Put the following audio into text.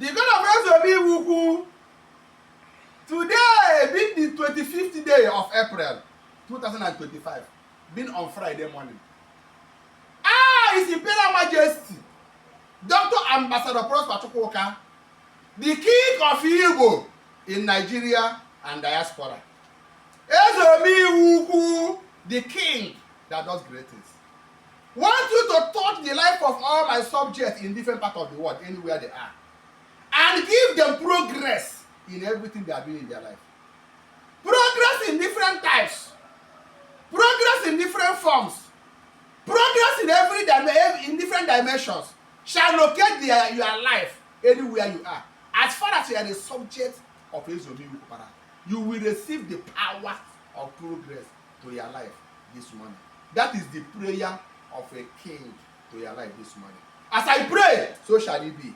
The God of Ezomi Wuku, today being the 25th day of April 2025, being on Friday morning. His Imperial Majesty, Dr. Ambassador Prosper Chukwuka, the King of Igbo in Nigeria and diaspora. Ezomi Wuku, the King that does great things. Want you to touch the life of all my subjects in different parts of the world, anywhere they are, and give them progress in everything they are doing in their life. Progress in different types, progress in different forms, progress in in different dimensions shall locate your life anywhere you are. As far as you are the subject of Ezomi Wuku, you will receive the power of progress to your life this morning. That is the prayer of a king to your life this morning. As I pray, so shall it be.